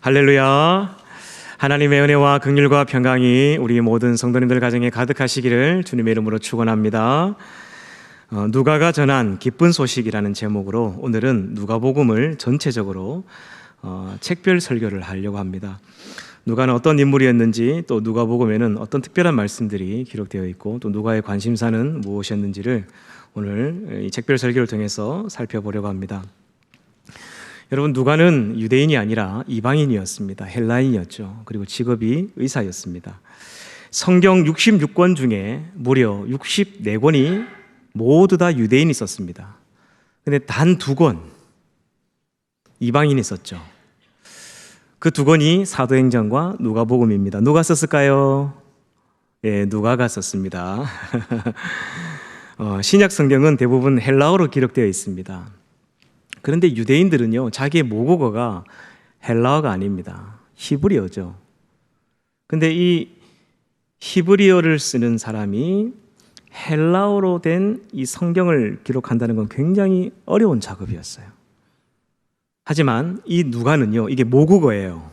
할렐루야. 하나님의 은혜와 긍휼과 평강이 우리 모든 성도님들 가정에 가득하시기를 주님의 이름으로 축원합니다. 누가가 전한 기쁜 소식이라는 제목으로 오늘은 누가복음을 전체적으로 책별 설교를 하려고 합니다. 누가는 어떤 인물이었는지, 또 누가복음에는 어떤 특별한 말씀들이 기록되어 있고, 또 누가의 관심사는 무엇이었는지를 오늘 이 책별 설교를 통해서 살펴보려고 합니다. 여러분, 누가는 유대인이 아니라 이방인이었습니다. 헬라인이었죠. 그리고 직업이 의사였습니다. 성경 66권 중에 무려 64권이 모두 다 유대인이 썼습니다. 근데 단 2권 이방인이 썼죠. 그 2권이 사도행전과 누가복음입니다. 누가 썼을까요? 예, 누가가 썼습니다. 신약 성경은 대부분 헬라어로 기록되어 있습니다. 그런데 유대인들은요, 자기의 모국어가 헬라어가 아닙니다. 히브리어죠. 근데 이 히브리어를 쓰는 사람이 헬라어로 된 이 성경을 기록한다는 건 굉장히 어려운 작업이었어요. 하지만 이 누가는요, 이게 모국어예요.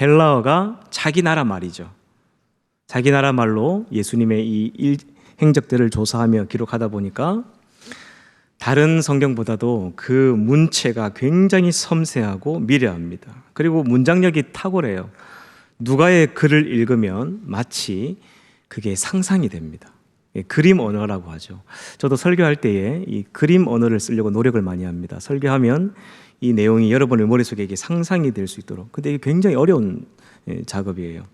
헬라어가 자기 나라 말이죠. 자기 나라 말로 예수님의 이 행적들을 조사하며 기록하다 보니까 다른 성경보다도 그 문체가 굉장히 섬세하고 미려합니다. 그리고 문장력이 탁월해요. 누가의 글을 읽으면 마치 그게 상상이 됩니다. 그림 언어라고 하죠. 저도 설교할 때에 이 그림 언어를 쓰려고 노력을 많이 합니다. 설교하면 이 내용이 여러분의 머릿속에 이게 상상이 될 수 있도록. 근데 이게 굉장히 어려운 작업이에요.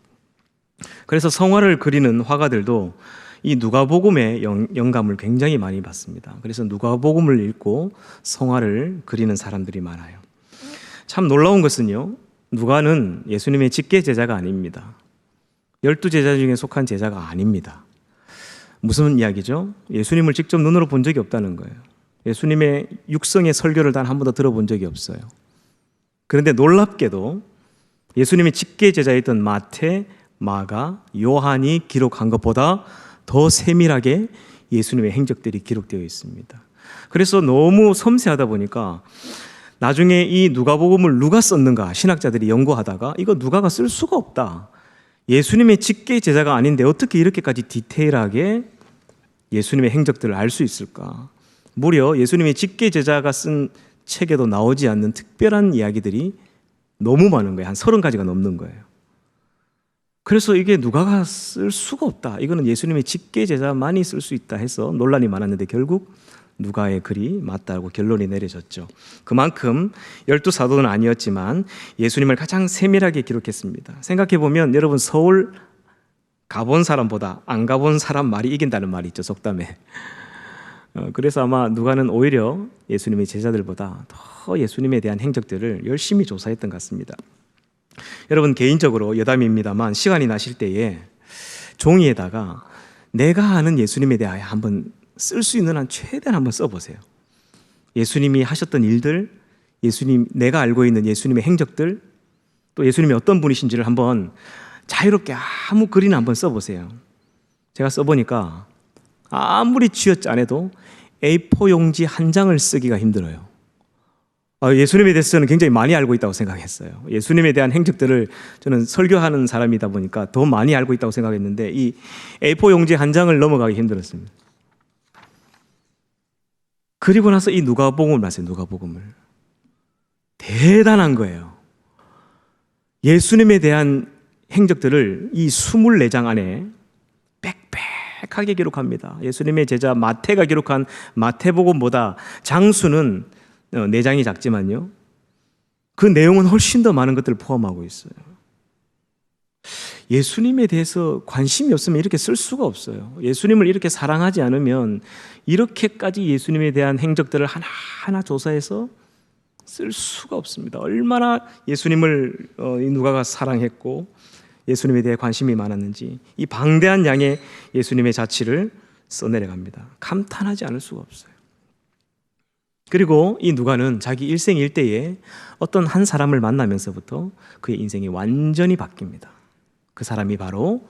그래서 성화를 그리는 화가들도 이 누가복음의 영감을 굉장히 많이 받습니다. 그래서 누가복음을 읽고 성화를 그리는 사람들이 많아요. 참 놀라운 것은요, 누가는 예수님의 직계 제자가 아닙니다. 12제자 중에 속한 제자가 아닙니다. 무슨 이야기죠? 예수님을 직접 눈으로 본 적이 없다는 거예요. 예수님의 육성의 설교를 단 한 번도 들어본 적이 없어요. 그런데 놀랍게도 예수님의 직계 제자였던 마태, 마가, 요한이 기록한 것보다 더 세밀하게 예수님의 행적들이 기록되어 있습니다. 그래서 너무 섬세하다 보니까 나중에 이 누가복음을 누가 썼는가 신학자들이 연구하다가 이거 누가가 쓸 수가 없다. 예수님의 직계 제자가 아닌데 어떻게 이렇게까지 디테일하게 예수님의 행적들을 알 수 있을까? 무려 예수님의 직계 제자가 쓴 책에도 나오지 않는 특별한 이야기들이 너무 많은 거예요. 한 30가지가 넘는 거예요. 그래서 이게 누가가 쓸 수가 없다. 이거는 예수님의 직계 제자만이 쓸 수 있다 해서 논란이 많았는데 결국 누가의 글이 맞다고 결론이 내려졌죠. 그만큼 12사도는 아니었지만 예수님을 가장 세밀하게 기록했습니다. 생각해보면 여러분, 서울 가본 사람보다 안 가본 사람 말이 이긴다는 말이 있죠, 속담에. 그래서 아마 누가는 오히려 예수님의 제자들보다 더 예수님에 대한 행적들을 열심히 조사했던 것 같습니다. 여러분, 개인적으로 여담입니다만 시간이 나실 때에 종이에다가 내가 아는 예수님에 대하여 한번 쓸 수 있는 한 최대한 한번 써보세요. 예수님이 하셨던 일들, 내가 알고 있는 예수님의 행적들, 또 예수님이 어떤 분이신지를 한번 자유롭게 아무 글이나 한번 써보세요. 제가 써보니까 아무리 쥐어짜내도 A4 용지 한 장을 쓰기가 힘들어요. 예수님에 대해서는 굉장히 많이 알고 있다고 생각했어요. 예수님에 대한 행적들을 저는 설교하는 사람이다 보니까 더 많이 알고 있다고 생각했는데 이 A4 용지 한 장을 넘어가기 힘들었습니다. 그리고 나서 이 누가복음을 봤어요. 누가복음을. 대단한 거예요. 예수님에 대한 행적들을 이 24장 안에 빽빽하게 기록합니다. 예수님의 제자 마태가 기록한 마태복음보다 장수는 4장이 작지만요, 그 내용은 훨씬 더 많은 것들을 포함하고 있어요. 예수님에 대해서 관심이 없으면 이렇게 쓸 수가 없어요. 예수님을 이렇게 사랑하지 않으면 이렇게까지 예수님에 대한 행적들을 하나하나 조사해서 쓸 수가 없습니다. 얼마나 예수님을 누가가 사랑했고 예수님에 대해 관심이 많았는지 이 방대한 양의 예수님의 자취를 써내려갑니다. 감탄하지 않을 수가 없어요. 그리고 이 누가는 자기 일생일대에 어떤 한 사람을 만나면서부터 그의 인생이 완전히 바뀝니다. 그 사람이 바로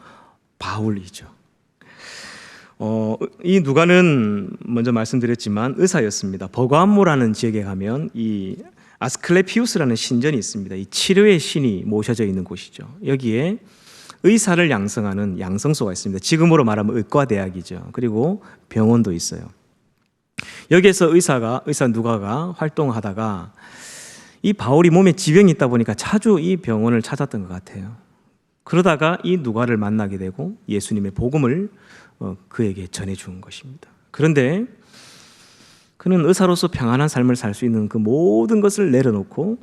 바울이죠. 이 누가는 먼저 말씀드렸지만 의사였습니다. 버가모라는 지역에 가면 이 아스클레피우스라는 신전이 있습니다. 이 치료의 신이 모셔져 있는 곳이죠. 여기에 의사를 양성하는 양성소가 있습니다. 지금으로 말하면 의과대학이죠. 그리고 병원도 있어요. 여기에서 의사 누가가 활동하다가 이 바울이 몸에 지병이 있다 보니까 자주 이 병원을 찾았던 것 같아요. 그러다가 이 누가를 만나게 되고 예수님의 복음을 그에게 전해준 것입니다. 그런데 그는 의사로서 평안한 삶을 살 수 있는 그 모든 것을 내려놓고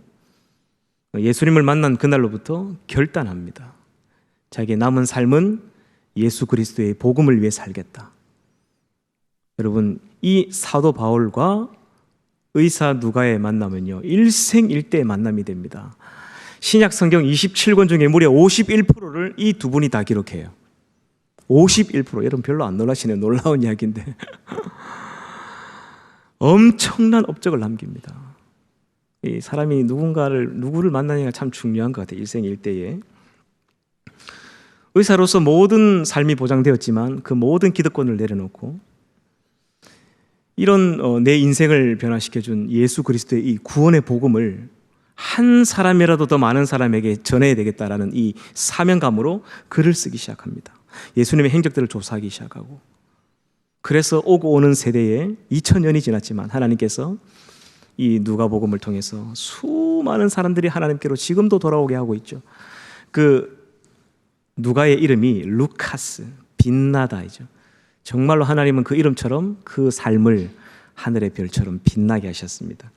예수님을 만난 그날로부터 결단합니다. 자기의 남은 삶은 예수 그리스도의 복음을 위해 살겠다. 여러분, 이 사도 바울과 의사 누가의 만남은요, 일생일대의 만남이 됩니다. 신약 성경 27권 중에 무려 51%를 이 두 분이 다 기록해요. 51%. 여러분 별로 안 놀라시네요. 놀라운 이야기인데 엄청난 업적을 남깁니다. 이 사람이 누구를 만나느냐가 참 중요한 것 같아요. 일생일대에. 의사로서 모든 삶이 보장되었지만 그 모든 기득권을 내려놓고 이런 내 인생을 변화시켜준 예수 그리스도의 이 구원의 복음을 한 사람이라도 더 많은 사람에게 전해야 되겠다라는 이 사명감으로 글을 쓰기 시작합니다. 예수님의 행적들을 조사하기 시작하고, 그래서 오고 오는 세대에 2000년이 지났지만 하나님께서 이 누가복음을 통해서 수많은 사람들이 하나님께로 지금도 돌아오게 하고 있죠. 그 누가의 이름이 루카스, 빛나다이죠. 정말로 하나님은 그 이름처럼 그 삶을 하늘의 별처럼 빛나게 하셨습니다.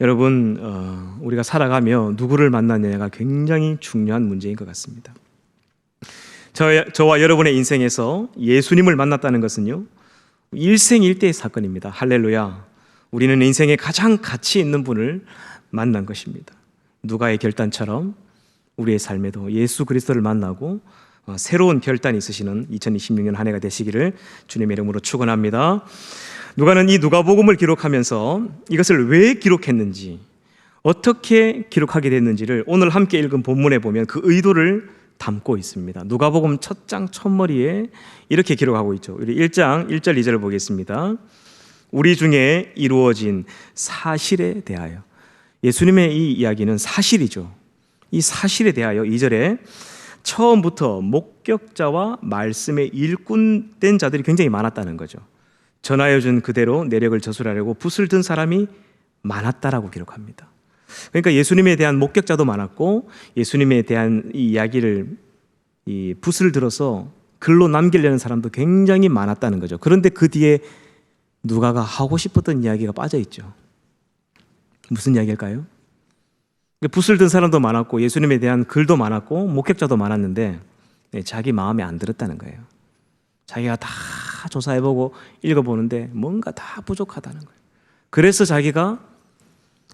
여러분, 우리가 살아가며 누구를 만나느냐가 굉장히 중요한 문제인 것 같습니다. 저와 여러분의 인생에서 예수님을 만났다는 것은요, 일생일대의 사건입니다. 할렐루야. 우리는 인생에 가장 가치 있는 분을 만난 것입니다. 누가의 결단처럼 우리의 삶에도 예수 그리스도를 만나고 새로운 결단이 있으시는 2026년 한 해가 되시기를 주님의 이름으로 축원합니다. 누가는 이 누가복음을 기록하면서 이것을 왜 기록했는지, 어떻게 기록하게 됐는지를 오늘 함께 읽은 본문에 보면 그 의도를 담고 있습니다. 누가복음 첫 장 첫머리에 이렇게 기록하고 있죠. 우리 1장 1절 2절을 보겠습니다. 우리 중에 이루어진 사실에 대하여. 예수님의 이 이야기는 사실이죠. 이 사실에 대하여 2절에 처음부터 목격자와 말씀에 일꾼된 자들이 굉장히 많았다는 거죠. 전하여 준 그대로 내력을 저술하려고 붓을 든 사람이 많았다라고 기록합니다. 그러니까 예수님에 대한 목격자도 많았고, 예수님에 대한 이 이야기를 이 붓을 들어서 글로 남기려는 사람도 굉장히 많았다는 거죠. 그런데 그 뒤에 누가가 하고 싶었던 이야기가 빠져 있죠. 무슨 이야기일까요? 붓을 든 사람도 많았고, 예수님에 대한 글도 많았고, 목격자도 많았는데 자기 마음에 안 들었다는 거예요. 자기가 다 조사해보고 읽어보는데 뭔가 다 부족하다는 거예요. 그래서 자기가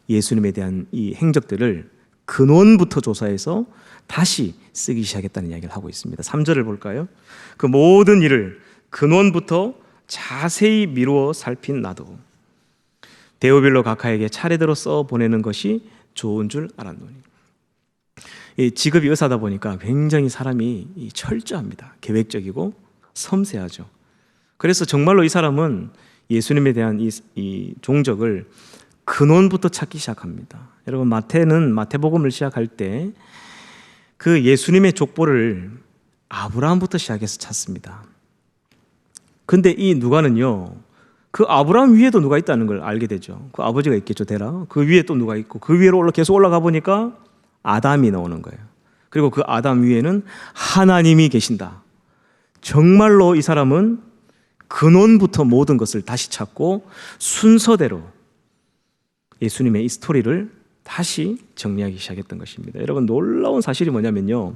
예수님에 대한 이 행적들을 근원부터 조사해서 다시 쓰기 시작했다는 이야기를 하고 있습니다. 3절을 볼까요? 그 모든 일을 근원부터 자세히 미루어 살핀 나도 데오빌로 각하에게 차례대로 써 보내는 것이 좋은 줄 알았노니. 이 직업이 의사다 보니까 굉장히 사람이 철저합니다. 계획적이고 섬세하죠. 그래서 정말로 이 사람은 예수님에 대한 이 종적을 근원부터 찾기 시작합니다. 여러분, 마태복음을 시작할 때 그 예수님의 족보를 아브라함부터 시작해서 찾습니다. 근데 이 누가는요, 그 아브라함 위에도 누가 있다는 걸 알게 되죠. 그 아버지가 있겠죠, 데라. 그 위에 또 누가 있고, 그 위로 계속 올라가 보니까 아담이 나오는 거예요. 그리고 그 아담 위에는 하나님이 계신다. 정말로 이 사람은 근원부터 모든 것을 다시 찾고 순서대로 예수님의 이 스토리를 다시 정리하기 시작했던 것입니다. 여러분, 놀라운 사실이 뭐냐면요,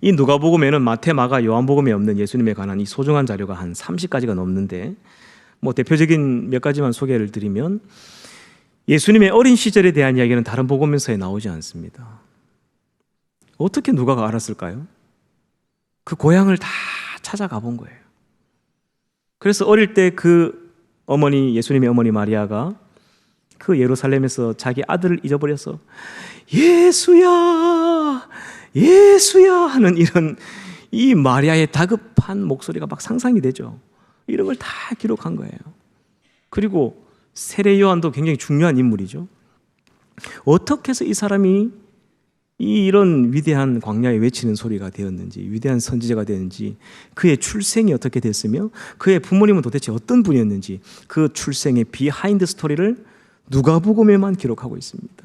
이 누가복음에는 마태, 마가, 요한복음에 없는 예수님에 관한 이 소중한 자료가 한 30가지가 넘는데, 뭐 대표적인 몇 가지만 소개를 드리면, 예수님의 어린 시절에 대한 이야기는 다른 복음서에 나오지 않습니다. 어떻게 누가가 알았을까요? 그 고향을 다 찾아가 본 거예요. 그래서 어릴 때 그 어머니, 예수님의 어머니 마리아가 그 예루살렘에서 자기 아들을 잊어버려서 예수야, 예수야 하는 이런 이 마리아의 다급한 목소리가 막 상상이 되죠. 이런 걸 다 기록한 거예요. 그리고 세례 요한도 굉장히 중요한 인물이죠. 어떻게 해서 이 사람이 이런 위대한 광야에 외치는 소리가 되었는지, 위대한 선지자가 되었는지, 그의 출생이 어떻게 됐으며 그의 부모님은 도대체 어떤 분이었는지, 그 출생의 비하인드 스토리를 누가복음에만 기록하고 있습니다.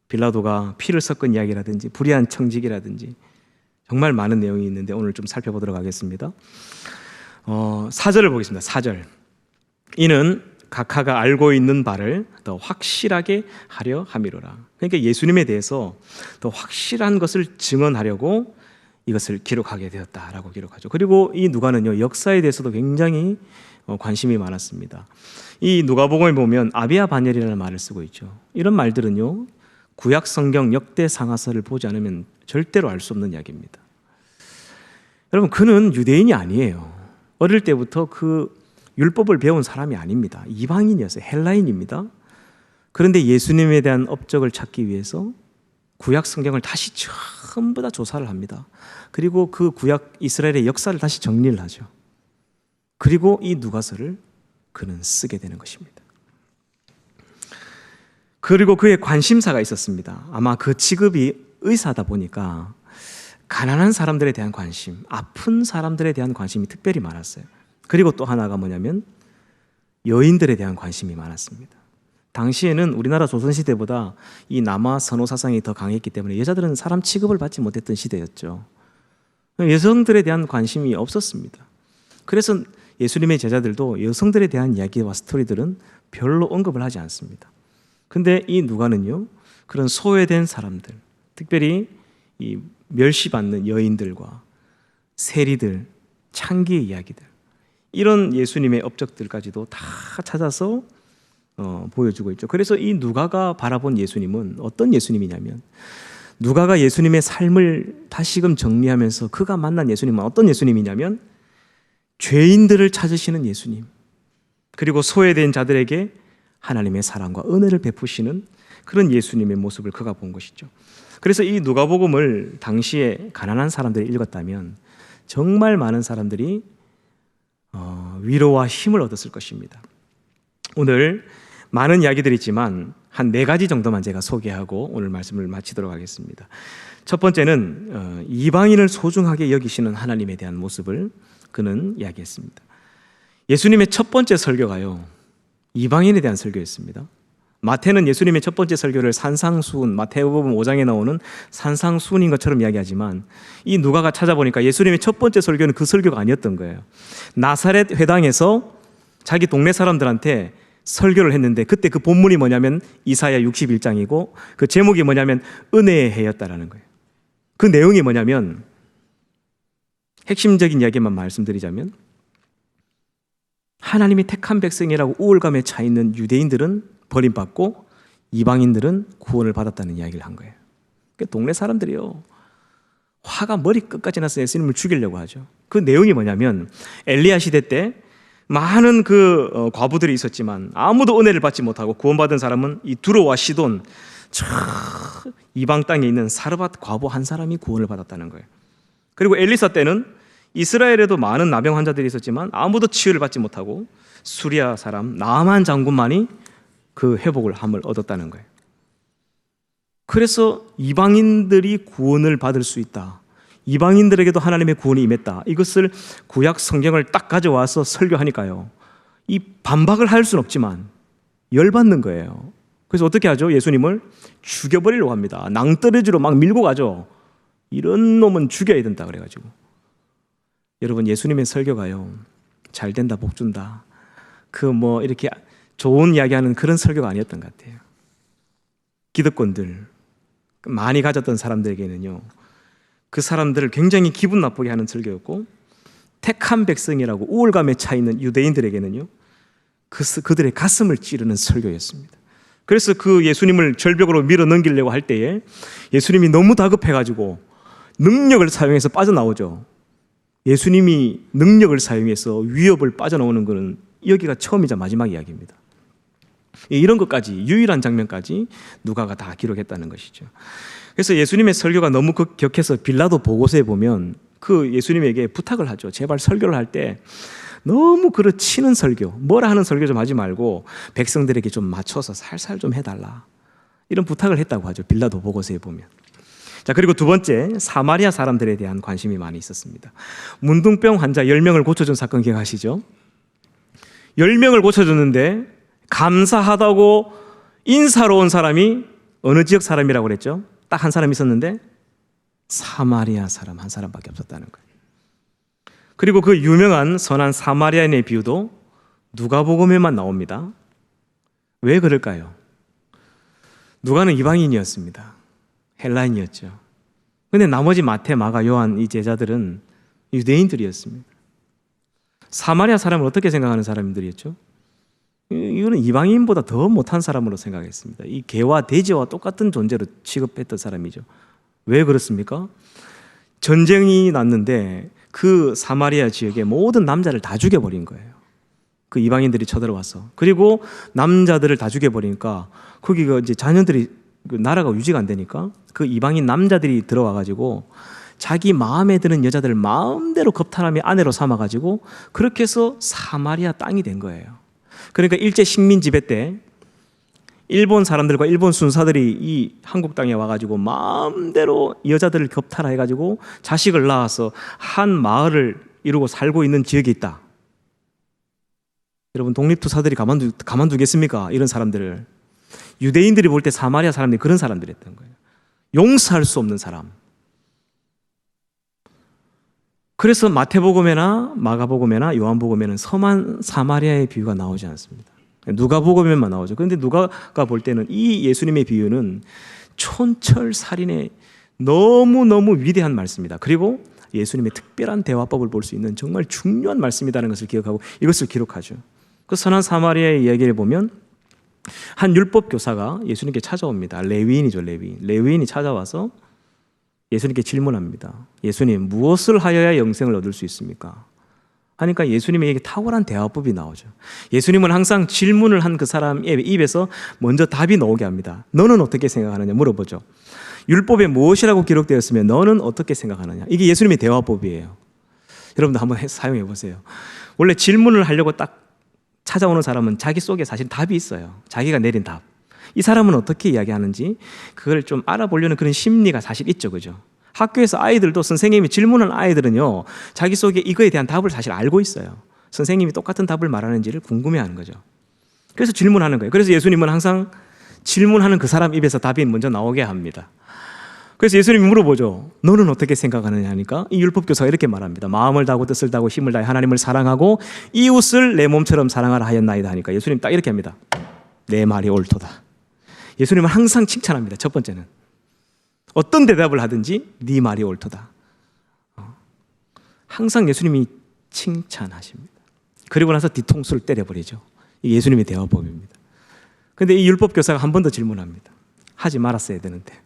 빌라도가 피를 섞은 이야기라든지 불의한 청지기라든지 정말 많은 내용이 있는데 오늘 좀 살펴보도록 하겠습니다. 4절을 보겠습니다. 4절. 이는 각하가 알고 있는 바를 더 확실하게 하려 함이로라. 그러니까 예수님에 대해서 더 확실한 것을 증언하려고 이것을 기록하게 되었다라고 기록하죠. 그리고 이 누가는요, 역사에 대해서도 굉장히 관심이 많았습니다. 이 누가복음에 보면 아비아 바넬이라는 말을 쓰고 있죠. 이런 말들은요, 구약 성경 역대 상하서를 보지 않으면 절대로 알 수 없는 이야기입니다. 여러분, 그는 유대인이 아니에요. 어릴 때부터 그 율법을 배운 사람이 아닙니다. 이방인이었어요. 헬라인입니다. 그런데 예수님에 대한 업적을 찾기 위해서 구약 성경을 다시 전부 다 조사를 합니다. 그리고 그 구약 이스라엘의 역사를 다시 정리를 하죠. 그리고 이 누가서를 그는 쓰게 되는 것입니다. 그리고 그의 관심사가 있었습니다. 아마 그 직업이 의사다 보니까 가난한 사람들에 대한 관심, 아픈 사람들에 대한 관심이 특별히 많았어요. 그리고 또 하나가 뭐냐면 여인들에 대한 관심이 많았습니다. 당시에는 우리나라 조선시대보다 이 남아 선호 사상이 더 강했기 때문에 여자들은 사람 취급을 받지 못했던 시대였죠. 여성들에 대한 관심이 없었습니다. 그래서 예수님의 제자들도 여성들에 대한 이야기와 스토리들은 별로 언급을 하지 않습니다. 근데 이 누가는요, 그런 소외된 사람들, 특별히 이 멸시받는 여인들과 세리들, 창기의 이야기들, 이런 예수님의 업적들까지도 다 찾아서 보여주고 있죠. 그래서 이 누가가 바라본 예수님은 어떤 예수님이냐면, 누가가 예수님의 삶을 다시금 정리하면서 그가 만난 예수님은 어떤 예수님이냐면 죄인들을 찾으시는 예수님, 그리고 소외된 자들에게 하나님의 사랑과 은혜를 베푸시는 그런 예수님의 모습을 그가 본 것이죠. 그래서 이 누가복음을 당시에 가난한 사람들이 읽었다면 정말 많은 사람들이 위로와 힘을 얻었을 것입니다. 오늘 많은 이야기들이 있지만 한 4가지 정도만 제가 소개하고 오늘 말씀을 마치도록 하겠습니다. 첫 번째는 이방인을 소중하게 여기시는 하나님에 대한 모습을 그는 이야기했습니다. 예수님의 첫 번째 설교가요, 이방인에 대한 설교였습니다. 마태는 예수님의 첫 번째 설교를 산상수훈, 마태복음 5장에 나오는 산상수훈인 것처럼 이야기하지만 이 누가가 찾아보니까 예수님의 첫 번째 설교는 그 설교가 아니었던 거예요. 나사렛 회당에서 자기 동네 사람들한테 설교를 했는데 그때 그 본문이 뭐냐면 이사야 61장이고 그 제목이 뭐냐면 은혜의 해였다라는 거예요. 그 내용이 뭐냐면, 핵심적인 이야기만 말씀드리자면, 하나님이 택한 백성이라고 우월감에 차 있는 유대인들은 버림받고 이방인들은 구원을 받았다는 이야기를 한 거예요. 동네 사람들이요, 화가 머리 끝까지 나서 예수님을 죽이려고 하죠. 그 내용이 뭐냐면, 엘리야 시대 때 많은 그 과부들이 있었지만 아무도 은혜를 받지 못하고 구원받은 사람은 이 두로와 시돈, 저 이방 땅에 있는 사르밧 과부 한 사람이 구원을 받았다는 거예요. 그리고 엘리사 때는 이스라엘에도 많은 나병 환자들이 있었지만 아무도 치유를 받지 못하고 수리아 사람 나아만 장군만이 그 회복을 함을 얻었다는 거예요. 그래서 이방인들이 구원을 받을 수 있다, 이방인들에게도 하나님의 구원이 임했다, 이것을 구약 성경을 딱 가져와서 설교하니까요, 이 반박을 할 수는 없지만 열받는 거예요. 그래서 어떻게 하죠? 예수님을 죽여버리려고 합니다. 낭떠러지로 막 밀고 가죠. 이런 놈은 죽여야 된다 그래가지고. 여러분, 예수님의 설교가요, 잘 된다, 복 준다, 이렇게 좋은 이야기하는 그런 설교가 아니었던 것 같아요. 기득권들, 많이 가졌던 사람들에게는요, 그 사람들을 굉장히 기분 나쁘게 하는 설교였고, 택한 백성이라고 우월감에 차 있는 유대인들에게는요, 그들의 가슴을 찌르는 설교였습니다. 그래서 그 예수님을 절벽으로 밀어 넘기려고 할 때에 예수님이 너무 다급해가지고 능력을 사용해서 빠져나오죠. 예수님이 능력을 사용해서 위협을 빠져나오는 것은 여기가 처음이자 마지막 이야기입니다. 이런 것까지, 유일한 장면까지 누가가 다 기록했다는 것이죠. 그래서 예수님의 설교가 너무 격해서 빌라도 보고서에 보면 그 예수님에게 부탁을 하죠. 제발 설교를 할 때 너무 그르치는 설교, 뭐라 하는 설교 좀 하지 말고 백성들에게 좀 맞춰서 살살 좀 해달라, 이런 부탁을 했다고 하죠. 빌라도 보고서에 보면. 자, 그리고 두 번째, 사마리아 사람들에 대한 관심이 많이 있었습니다. 문둥병 환자 10명을 고쳐준 사건 기억하시죠? 10명을 고쳐줬는데 감사하다고 인사로 온 사람이 어느 지역 사람이라고 그랬죠? 딱 한 사람 있었는데 사마리아 사람 한 사람밖에 없었다는 거예요. 그리고 그 유명한 선한 사마리아인의 비유도 누가복음에만 나옵니다. 왜 그럴까요? 누가는 이방인이었습니다. 헬라인이었죠. 근데 나머지 마태, 마가, 요한 이 제자들은 유대인들이었습니다. 사마리아 사람을 어떻게 생각하는 사람들이었죠? 이거는 이방인보다 더 못한 사람으로 생각했습니다. 이 개와 돼지와 똑같은 존재로 취급했던 사람이죠. 왜 그렇습니까? 전쟁이 났는데 그 사마리아 지역의 모든 남자를 다 죽여버린 거예요. 그 이방인들이 쳐들어와서. 그리고 남자들을 다 죽여버리니까 거기가 이제 자녀들이, 그 나라가 유지가 안 되니까 그 이방인 남자들이 들어와가지고 자기 마음에 드는 여자들을 마음대로 겁탈하며 아내로 삼아가지고 그렇게 해서 사마리아 땅이 된 거예요. 그러니까 일제 식민 지배 때 일본 사람들과 일본 순사들이 이 한국 땅에 와가지고 마음대로 여자들을 겁탈해가지고 자식을 낳아서 한 마을을 이루고 살고 있는 지역이 있다. 여러분, 독립투사들이 가만두겠습니까? 이런 사람들을. 유대인들이 볼 때 사마리아 사람들이 그런 사람들이었던 거예요. 용서할 수 없는 사람. 그래서 마태복음에나 마가복음에나 요한복음에는 섬한 사마리아의 비유가 나오지 않습니다. 누가복음에만 나오죠. 그런데 누가가 볼 때는 이 예수님의 비유는 촌철살인의 너무너무 위대한 말씀이다. 그리고 예수님의 특별한 대화법을 볼 수 있는 정말 중요한 말씀이라는 것을 기억하고 이것을 기록하죠. 그 선한 사마리아의 이야기를 보면 한 율법 교사가 예수님께 찾아옵니다. 레위인이죠, 레위인. 레위인이 찾아와서 예수님께 질문합니다. 예수님, 무엇을 하여야 영생을 얻을 수 있습니까? 하니까 예수님에게 탁월한 대화법이 나오죠. 예수님은 항상 질문을 한 그 사람의 입에서 먼저 답이 나오게 합니다. 너는 어떻게 생각하느냐 물어보죠. 율법에 무엇이라고 기록되었으면 너는 어떻게 생각하느냐. 이게 예수님의 대화법이에요. 여러분도 한번 사용해 보세요. 원래 질문을 하려고 딱 찾아오는 사람은 자기 속에 사실 답이 있어요. 자기가 내린 답. 이 사람은 어떻게 이야기하는지 그걸 좀 알아보려는 그런 심리가 사실 있죠, 그죠? 학교에서 아이들도 선생님이 질문한 아이들은요, 자기 속에 이거에 대한 답을 사실 알고 있어요. 선생님이 똑같은 답을 말하는지를 궁금해하는 거죠. 그래서 질문하는 거예요. 그래서 예수님은 항상 질문하는 그 사람 입에서 답이 먼저 나오게 합니다. 그래서 예수님이 물어보죠. 너는 어떻게 생각하느냐 하니까 이 율법교사가 이렇게 말합니다. 마음을 다하고 뜻을 다하고 힘을 다해 하나님을 사랑하고 이웃을 내 몸처럼 사랑하라 하였나이다 하니까 예수님 딱 이렇게 합니다. 내 말이 옳도다. 예수님은 항상 칭찬합니다. 첫 번째는 어떤 대답을 하든지 네 말이 옳도다. 항상 예수님이 칭찬하십니다. 그리고 나서 뒤통수를 때려버리죠. 이게 예수님의 대화법입니다. 그런데 이 율법교사가 한 번 더 질문합니다. 하지 말았어야 되는데.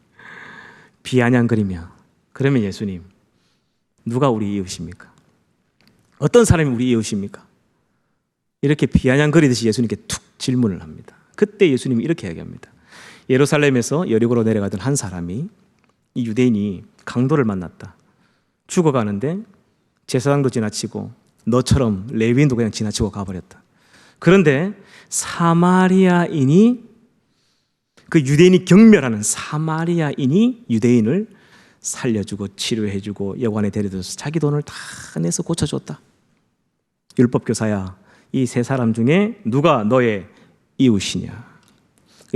비아냥거리며. 그러면 예수님, 누가 우리 이웃입니까? 어떤 사람이 우리 이웃입니까? 이렇게 비아냥거리듯이 예수님께 툭 질문을 합니다. 그때 예수님이 이렇게 이야기합니다. 예루살렘에서 여리고로 내려가던 한 사람이, 이 유대인이 강도를 만났다. 죽어가는데 제사장도 지나치고 너처럼 레위인도 그냥 지나치고 가버렸다. 그런데 사마리아인이, 그 유대인이 경멸하는 사마리아인이 유대인을 살려주고 치료해주고 여관에 데려다서 자기 돈을 다 내서 고쳐줬다. 율법교사야, 이 세 사람 중에 누가 너의 이웃이냐?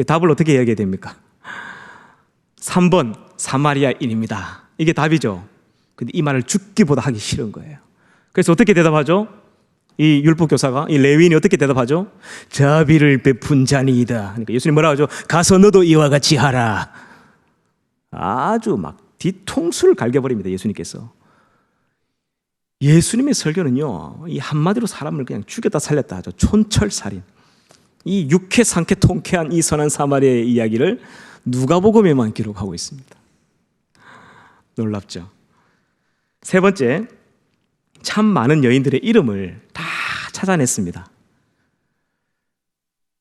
답을 어떻게 이야기해야 됩니까? 3번 사마리아인입니다. 이게 답이죠. 근데 이 말을 죽기보다 하기 싫은 거예요. 그래서 어떻게 대답하죠? 이 율법교사가, 이 레위인이 어떻게 대답하죠? 자비를 베푼 자니이다. 그러니까 예수님 뭐라고 하죠? 가서 너도 이와 같이 하라. 아주 막 뒤통수를 갈겨버립니다. 예수님께서. 예수님의 설교는요, 이 한마디로 사람을 그냥 죽였다 살렸다 하죠. 촌철살인. 이 육회 상쾌 통쾌한 이 선한 사마리아의 이야기를 누가복음에만 기록하고 있습니다. 놀랍죠? 세 번째, 참 많은 여인들의 이름을 다 찾아냈습니다.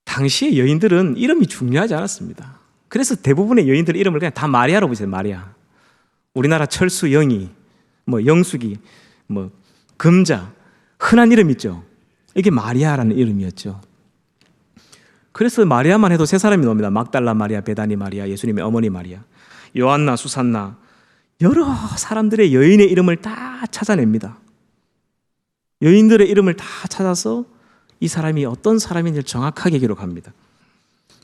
당시의 여인들은 이름이 중요하지 않았습니다. 그래서 대부분의 여인들의 이름을 그냥 다 마리아로 부르세요. 마리아. 우리나라 철수 영희, 뭐 영숙이, 뭐 금자, 흔한 이름 있죠. 이게 마리아라는 이름이었죠. 그래서 마리아만 해도 세 사람이 나옵니다. 막달라 마리아, 베다니 마리아, 예수님의 어머니 마리아, 요한나, 수산나, 여러 사람들의 여인의 이름을 다 찾아냅니다. 여인들의 이름을 다 찾아서 이 사람이 어떤 사람인지를 정확하게 기록합니다.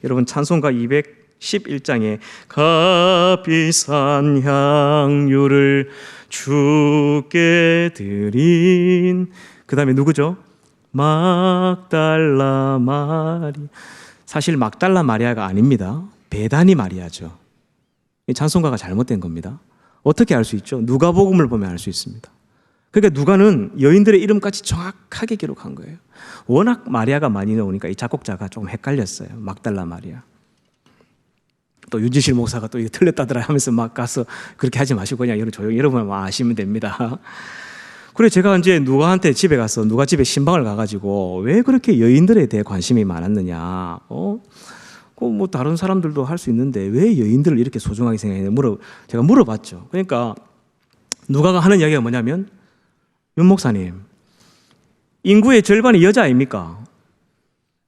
여러분 찬송가 211장에 값비싼 향유를 주께 드린, 그 다음에 누구죠? 막달라 마리아. 사실 막달라 마리아가 아닙니다. 베다니 마리아죠. 이 찬송가가 잘못된 겁니다. 어떻게 알 수 있죠? 누가복음을 보면 알 수 있습니다. 그러니까 누가는 여인들의 이름까지 정확하게 기록한 거예요. 워낙 마리아가 많이 나오니까 이 작곡자가 조금 헷갈렸어요. 막달라 마리아. 또 윤지실 목사가 또 이거 틀렸다더라 하면서 막 가서 그렇게 하지 마시고 그냥 조용히 여러분만 아시면 됩니다. 그래 제가 이제 누가한테 집에 가서 누가 집에 신방을 가가지고 왜 그렇게 여인들에 대해 관심이 많았느냐, 뭐 다른 사람들도 할 수 있는데 왜 여인들을 이렇게 소중하게 생각했냐 제가 물어봤죠. 그러니까 누가가 하는 이야기가 뭐냐면, 윤 목사님, 인구의 절반이 여자 아닙니까?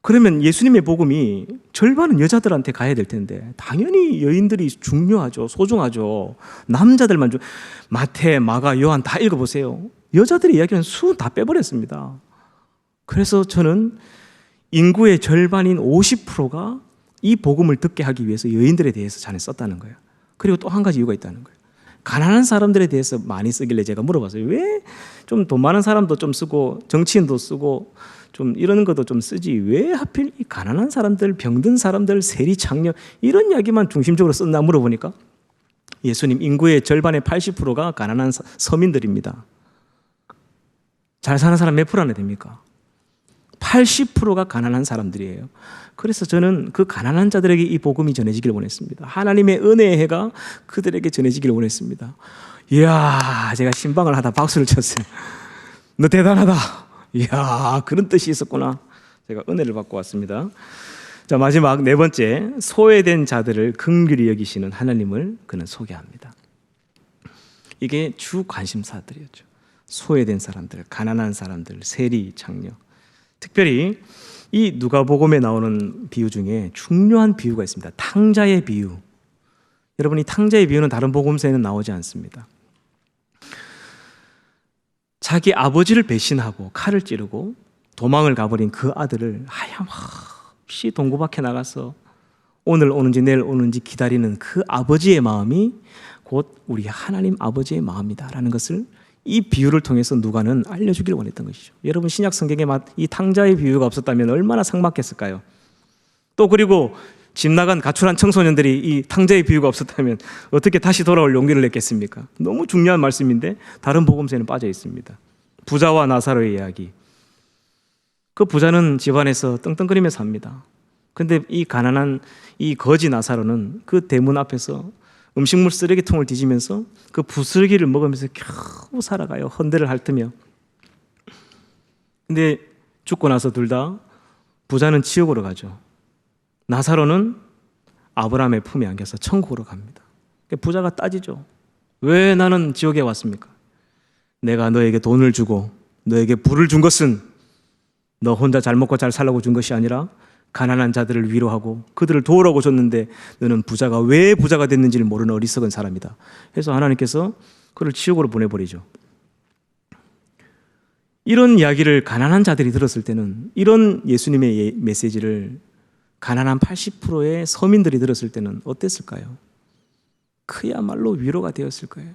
그러면 예수님의 복음이 절반은 여자들한테 가야 될 텐데 당연히 여인들이 중요하죠. 소중하죠. 남자들만 마태, 마가, 요한 다 읽어보세요. 여자들의 이야기는 수 다 빼버렸습니다. 그래서 저는 인구의 절반인 50%가 이 복음을 듣게 하기 위해서 여인들에 대해서 전에 썼다는 거예요. 그리고 또 한 가지 이유가 있다는 거예요. 가난한 사람들에 대해서 많이 쓰길래 제가 물어봤어요. 왜 좀 돈 많은 사람도 좀 쓰고 정치인도 쓰고 좀 이런 것도 좀 쓰지 왜 하필 이 가난한 사람들, 병든 사람들, 세리, 창녀 이런 이야기만 중심적으로 썼나 물어보니까 예수님 인구의 절반의 80%가 가난한 서민들입니다. 잘 사는 사람 몇 프로나 됩니까? 80%가 가난한 사람들이에요. 그래서 저는 그 가난한 자들에게 이 복음이 전해지기를 원했습니다. 하나님의 은혜의 해가 그들에게 전해지기를 원했습니다. 이야, 제가 신방을 하다 박수를 쳤어요. 너 대단하다. 이야, 그런 뜻이 있었구나. 제가 은혜를 받고 왔습니다. 자, 마지막 네 번째, 소외된 자들을 긍휼히 여기시는 하나님을 그는 소개합니다. 이게 주 관심사들이었죠. 소외된 사람들, 가난한 사람들, 세리, 창녀. 특별히 이 누가복음에 나오는 비유 중에 중요한 비유가 있습니다. 탕자의 비유. 여러분, 이 탕자의 비유는 다른 복음서에는 나오지 않습니다. 자기 아버지를 배신하고 칼을 찌르고 도망을 가버린 그 아들을 하염없이 동구 밖에 나가서 오늘 오는지 내일 오는지 기다리는 그 아버지의 마음이 곧 우리 하나님 아버지의 마음이다라는 것을 이 비유를 통해서 누가는 알려주기를 원했던 것이죠. 여러분, 신약 성경에 이 탕자의 비유가 없었다면 얼마나 삭막했을까요? 또 그리고 집 나간 가출한 청소년들이 이 탕자의 비유가 없었다면 어떻게 다시 돌아올 용기를 냈겠습니까? 너무 중요한 말씀인데 다른 복음서에는 빠져 있습니다. 부자와 나사로의 이야기. 그 부자는 집안에서 떵떵거리며 삽니다. 근데 이 가난한 이 거지 나사로는 그 대문 앞에서 음식물 쓰레기통을 뒤지면서 그 부스러기를 먹으면서 겨우 살아가요. 헌대를 핥으며. 근데 죽고 나서 둘 다 부자는 지옥으로 가죠. 나사로는 아브라함의 품에 안겨서 천국으로 갑니다. 부자가 따지죠. 왜 나는 지옥에 왔습니까? 내가 너에게 돈을 주고 너에게 부를 준 것은 너 혼자 잘 먹고 잘 살라고 준 것이 아니라 가난한 자들을 위로하고 그들을 도우라고 줬는데 너는 부자가 왜 부자가 됐는지를 모르는 어리석은 사람이다. 그래서 하나님께서 그를 지옥으로 보내버리죠. 이런 이야기를 가난한 자들이 들었을 때는, 이런 예수님의 메시지를 가난한 80%의 서민들이 들었을 때는 어땠을까요? 그야말로 위로가 되었을 거예요.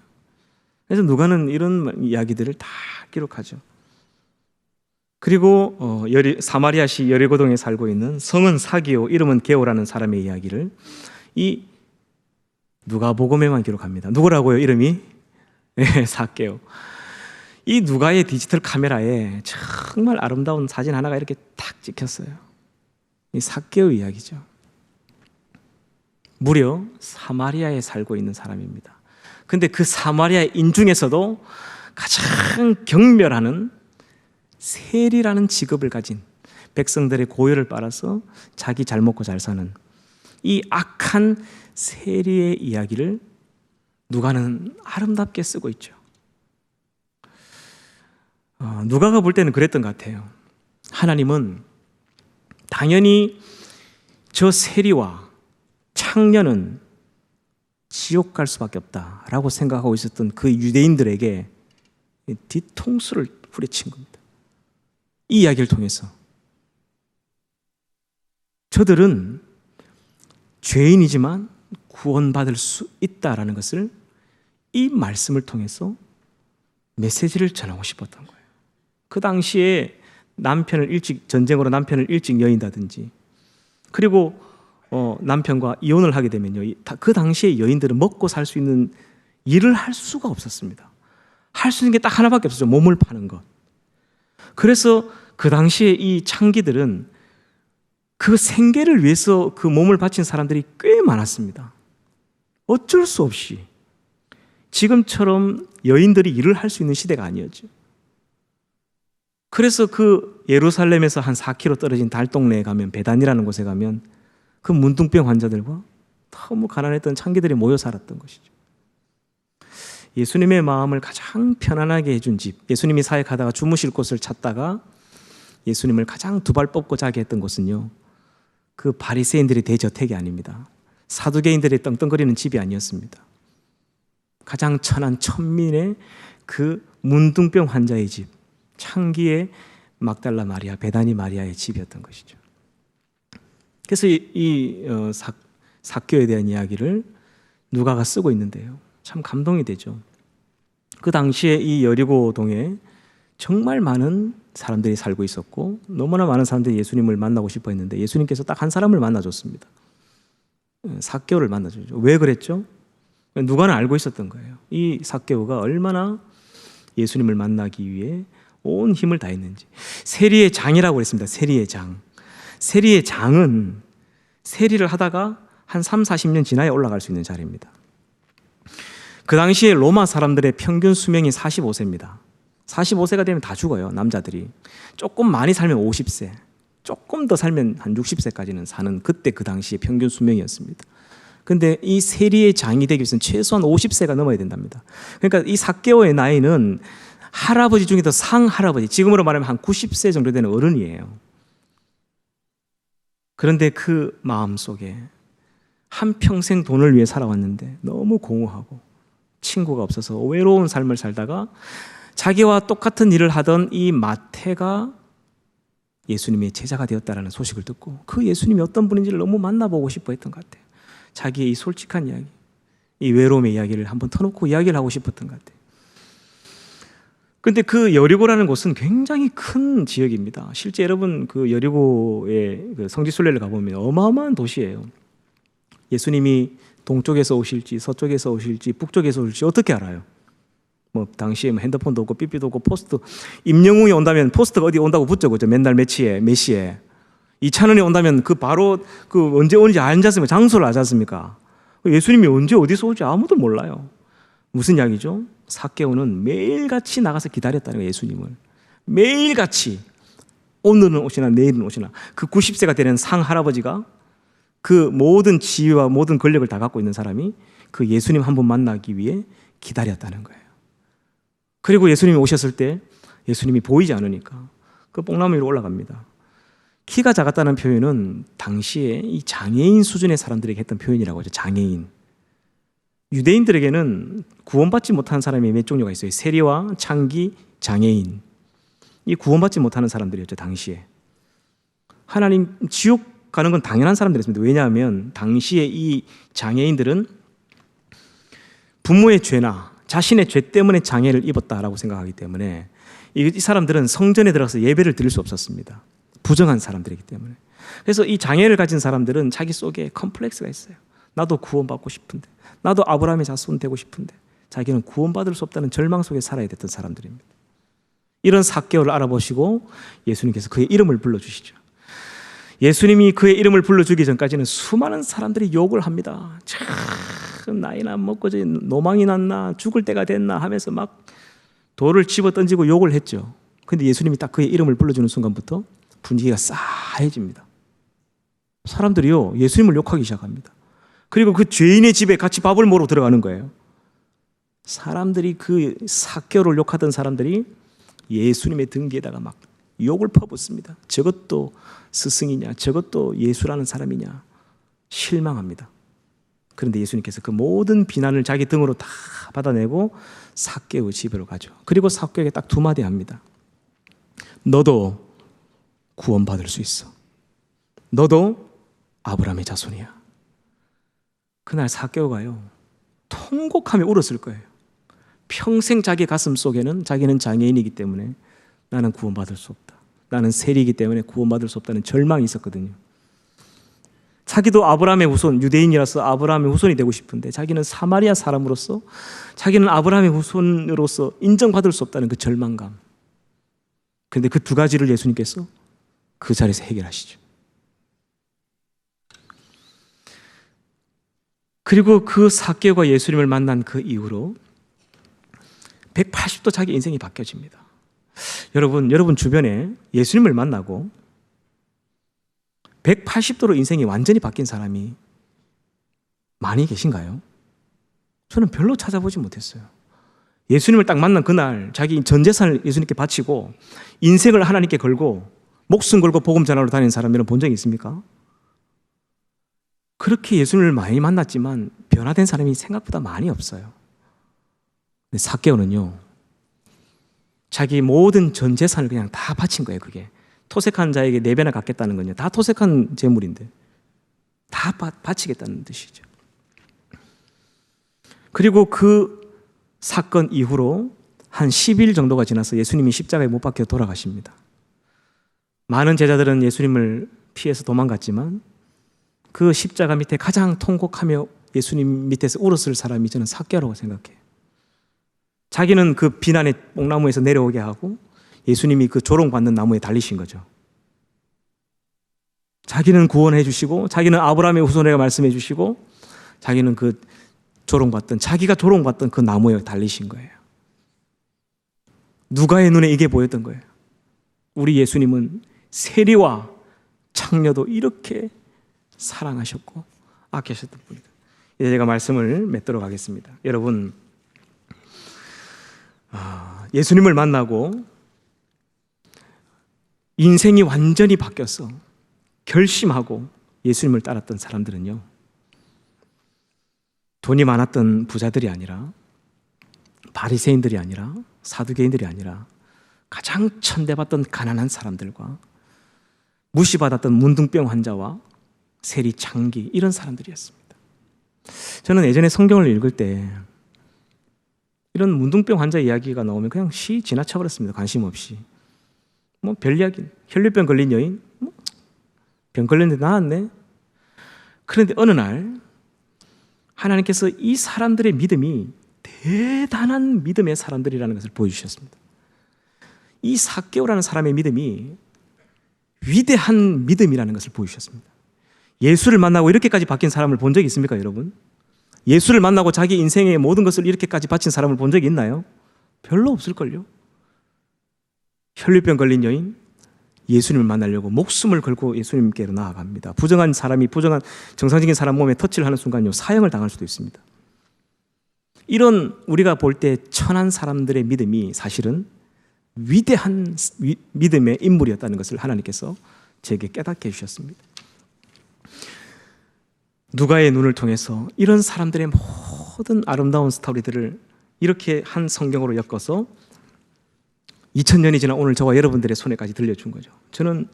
그래서 누가는 이런 이야기들을 다 기록하죠. 그리고 사마리아시 여리고동에 살고 있는 성은 사기오, 이름은 게오라는 사람의 이야기를 이 누가복음에만 기록합니다. 누구라고요? 이름이? 네, 사개오. 이 누가의 디지털 카메라에 정말 아름다운 사진 하나가 이렇게 탁 찍혔어요. 이 사개오 이야기죠. 무려 사마리아에 살고 있는 사람입니다. 근데 그 사마리아인 중에서도 가장 경멸하는 세리라는 직업을 가진, 백성들의 고열을 빨아서 자기 잘 먹고 잘 사는 이 악한 세리의 이야기를 누가는 아름답게 쓰고 있죠. 누가가 볼 때는 그랬던 것 같아요. 하나님은 당연히 저 세리와 창녀는 지옥 갈 수밖에 없다라고 생각하고 있었던 그 유대인들에게 뒤통수를 후려친 겁니다. 이 이야기를 통해서 저들은 죄인이지만 구원받을 수 있다라는 것을 이 말씀을 통해서 메시지를 전하고 싶었던 거예요. 그 당시에 전쟁으로 남편을 일찍 여인다든지, 그리고 남편과 이혼을 하게 되면요, 그 당시에 여인들은 먹고 살 수 있는 일을 할 수가 없었습니다. 할 수 있는 게 딱 하나밖에 없었죠. 몸을 파는 것. 그래서 그 당시에 이 창기들은 그 생계를 위해서 그 몸을 바친 사람들이 꽤 많았습니다. 어쩔 수 없이. 지금처럼 여인들이 일을 할 수 있는 시대가 아니었죠. 그래서 그 예루살렘에서 한 4km 떨어진 달동네에 가면, 베단이라는 곳에 가면 그 문둥병 환자들과 너무 가난했던 창기들이 모여 살았던 것이죠. 예수님의 마음을 가장 편안하게 해준 집, 예수님이 사역하다가 주무실 곳을 찾다가 예수님을 가장 두 발 뻗고 자게 했던 곳은요, 그 바리새인들의 대저택이 아닙니다. 사두개인들의 떵떵거리는 집이 아니었습니다. 가장 천한 천민의 그 문둥병 환자의 집, 창기의 막달라 마리아, 베다니 마리아의 집이었던 것이죠. 그래서 삭개오에 대한 이야기를 누가가 쓰고 있는데요, 참 감동이 되죠. 그 당시에 이 여리고동에 정말 많은 사람들이 살고 있었고, 너무나 많은 사람들이 예수님을 만나고 싶어 했는데 예수님께서 딱 한 사람을 만나줬습니다. 삭개오를 만나줬죠. 왜 그랬죠? 누가는 알고 있었던 거예요. 이 삭개오가 얼마나 예수님을 만나기 위해 온 힘을 다했는지. 세리의 장이라고 그랬습니다. 세리의 장. 세리의 장은 세리를 하다가 한 30-40년 지나야 올라갈 수 있는 자리입니다. 그 당시에 로마 사람들의 평균 수명이 45세입니다. 45세가 되면 다 죽어요, 남자들이. 조금 많이 살면 50세, 조금 더 살면 한 60세까지는 사는, 그때 그 당시의 평균 수명이었습니다. 근데 이 세리의 장이 되기 위해서는 최소한 50세가 넘어야 된답니다. 그러니까 이 삭개오의 나이는 할아버지 중에도 상할아버지, 지금으로 말하면 한 90세 정도 되는 어른이에요. 그런데 그 마음속에 한평생 돈을 위해 살아왔는데 너무 공허하고 친구가 없어서 외로운 삶을 살다가 자기와 똑같은 일을 하던 이 마태가 예수님의 제자가 되었다는 소식을 듣고 그 예수님이 어떤 분인지를 너무 만나보고 싶어 했던 것 같아요. 자기의 이 솔직한 이야기, 이 외로움의 이야기를 한번 터놓고 이야기를 하고 싶었던 것 같아요. 근데 그 여리고라는 곳은 굉장히 큰 지역입니다. 실제 여러분 그 여리고의 그 성지순례를 가보면 어마어마한 도시예요. 예수님이 동쪽에서 오실지 서쪽에서 오실지 북쪽에서 오실지 어떻게 알아요? 뭐 당시에 핸드폰도 없고 삐삐도 없고 포스트, 임영웅이 온다면 포스트가 어디 온다고 붙죠, 그죠? 맨날 몇 시에. 이찬원이 온다면 그 바로 그 언제 오는지 알지 않습니까? 장소를 알지 않습니까? 예수님이 언제 어디서 올지 아무도 몰라요. 무슨 이야기죠? 삭개오는 매일같이 나가서 기다렸다는 거예요, 예수님을. 매일같이. 오늘은 오시나 내일은 오시나. 그 90세가 되는 상할아버지가, 그 모든 지위와 모든 권력을 다 갖고 있는 사람이 그 예수님 한 번 만나기 위해 기다렸다는 거예요. 그리고 예수님이 오셨을 때 예수님이 보이지 않으니까 그 뽕나무 위로 올라갑니다. 키가 작았다는 표현은 당시에 이 장애인 수준의 사람들에게 했던 표현이라고 하죠. 장애인. 유대인들에게는 구원받지 못하는 사람이 몇 종류가 있어요. 세리와 창기, 장애인. 이 구원받지 못하는 사람들이었죠, 당시에. 하나님 지옥 가는 건 당연한 사람들이었습니다. 왜냐하면 당시에 이 장애인들은 부모의 죄나 자신의 죄 때문에 장애를 입었다라고 생각하기 때문에 이 사람들은 성전에 들어가서 예배를 드릴 수 없었습니다. 부정한 사람들이기 때문에. 그래서 이 장애를 가진 사람들은 자기 속에 컴플렉스가 있어요. 나도 구원받고 싶은데, 나도 아브라함의 자손 되고 싶은데, 자기는 구원받을 수 없다는 절망 속에 살아야 됐던 사람들입니다. 이런 삭개오를 알아보시고 예수님께서 그의 이름을 불러주시죠. 예수님이 그의 이름을 불러주기 전까지는 수많은 사람들이 욕을 합니다. 참 나이나 먹고 노망이 났나, 죽을 때가 됐나 하면서 막 돌을 집어 던지고 욕을 했죠. 근데 예수님이 딱 그의 이름을 불러주는 순간부터 분위기가 싸해집니다. 사람들이요, 예수님을 욕하기 시작합니다. 그리고 그 죄인의 집에 같이 밥을 먹으러 들어가는 거예요. 사람들이 그 삭개오를 욕하던 사람들이 예수님의 등기에다가 막 욕을 퍼붓습니다. 저것도 스승이냐, 저것도 예수라는 사람이냐, 실망합니다. 그런데 예수님께서 그 모든 비난을 자기 등으로 다 받아내고 삭개오 집으로 가죠. 그리고 삭개오에게 딱 두 마디 합니다. 너도 구원받을 수 있어. 너도 아브라함의 자손이야. 그날 삭개오가요, 통곡하며 울었을 거예요. 평생 자기 가슴 속에는 자기는 장애인이기 때문에 나는 구원받을 수 없다, 나는 세리이기 때문에 구원받을 수 없다는 절망이 있었거든요. 자기도 아브라함의 후손, 유대인이라서 아브라함의 후손이 되고 싶은데 자기는 사마리아 사람으로서, 자기는 아브라함의 후손으로서 인정받을 수 없다는 그 절망감. 그런데 그 두 가지를 예수님께서 그 자리에서 해결하시죠. 그리고 그 삭개오가 예수님을 만난 그 이후로 180도 자기 인생이 바뀌어집니다. 여러분 주변에 예수님을 만나고 180도로 인생이 완전히 바뀐 사람이 많이 계신가요? 저는 별로 찾아보지 못했어요. 예수님을 딱 만난 그날 자기 전 재산을 예수님께 바치고 인생을 하나님께 걸고 목숨 걸고 복음 전하러 다니는 사람 여러분 본 적이 있습니까? 그렇게 예수님을 많이 만났지만 변화된 사람이 생각보다 많이 없어요. 근데 삭개오는요, 자기 모든 전 재산을 그냥 다 바친 거예요. 그게 토색한 자에게 4배나 갚겠다는 건요, 다 토색한 재물인데 다 바치겠다는 뜻이죠. 그리고 그 사건 이후로 한 10일 정도가 지나서 예수님이 십자가에 못 박혀 돌아가십니다. 많은 제자들은 예수님을 피해서 도망갔지만 그 십자가 밑에 가장 통곡하며 예수님 밑에서 울었을 사람이 저는 삭개오라고 생각해요. 자기는 그 비난의 뽕나무에서 내려오게 하고 예수님이 그 조롱받는 나무에 달리신 거죠. 자기는 구원해 주시고, 자기는 아브라함의 후손이라고 말씀해 주시고, 자기는 그 자기가 조롱받던 그 나무에 달리신 거예요. 누가의 눈에 이게 보였던 거예요. 우리 예수님은 세리와 창녀도 이렇게 사랑하셨고 아끼셨던 분이다. 이제 제가 말씀을 맺도록 하겠습니다. 여러분, 예수님을 만나고 인생이 완전히 바뀌어서 결심하고 예수님을 따랐던 사람들은요, 돈이 많았던 부자들이 아니라, 바리새인들이 아니라, 사두개인들이 아니라 가장 천대받던 가난한 사람들과 무시받았던 문둥병 환자와 세리, 창기, 이런 사람들이었습니다. 저는 예전에 성경을 읽을 때 이런 문둥병 환자 이야기가 나오면 그냥 지나쳐버렸습니다. 관심 없이. 별 이야기, 혈류병 걸린 여인, 병 걸렸는데 나았네. 그런데 어느 날 하나님께서 이 사람들의 믿음이 대단한 믿음의 사람들이라는 것을 보여주셨습니다. 이 삭개오라는 사람의 믿음이 위대한 믿음이라는 것을 보여주셨습니다. 예수를 만나고 이렇게까지 바뀐 사람을 본 적이 있습니까, 여러분? 예수를 만나고 자기 인생의 모든 것을 이렇게까지 바친 사람을 본 적이 있나요? 별로 없을걸요. 혈류병 걸린 여인, 예수님을 만나려고 목숨을 걸고 예수님께로 나아갑니다. 부정한 사람이 정상적인 사람 몸에 터치를 하는 순간요, 사형을 당할 수도 있습니다. 이런 우리가 볼 때 천한 사람들의 믿음이 사실은 위대한 믿음의 인물이었다는 것을 하나님께서 제게 깨닫게 해주셨습니다. 누가의 눈을 통해서 이런 사람들의 모든 아름다운 스토리들을 이렇게 한 성경으로 엮어서 2000년이 지난 오늘 저와 여러분들의 손에까지 들려준 거죠. 저는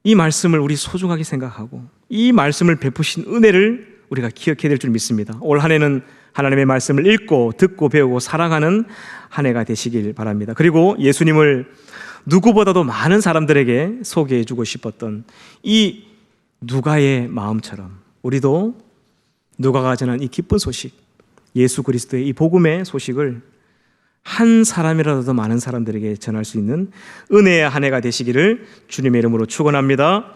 이 말씀을 우리 소중하게 생각하고 이 말씀을 베푸신 은혜를 우리가 기억해야 될 줄 믿습니다. 올 한 해는 하나님의 말씀을 읽고 듣고 배우고 사랑하는 한 해가 되시길 바랍니다. 그리고 예수님을 누구보다도 많은 사람들에게 소개해 주고 싶었던 이 누가의 마음처럼 우리도 누가가 전한 이 기쁜 소식, 예수 그리스도의 이 복음의 소식을 한 사람이라도 더 많은 사람들에게 전할 수 있는 은혜의 한 해가 되시기를 주님의 이름으로 축원합니다.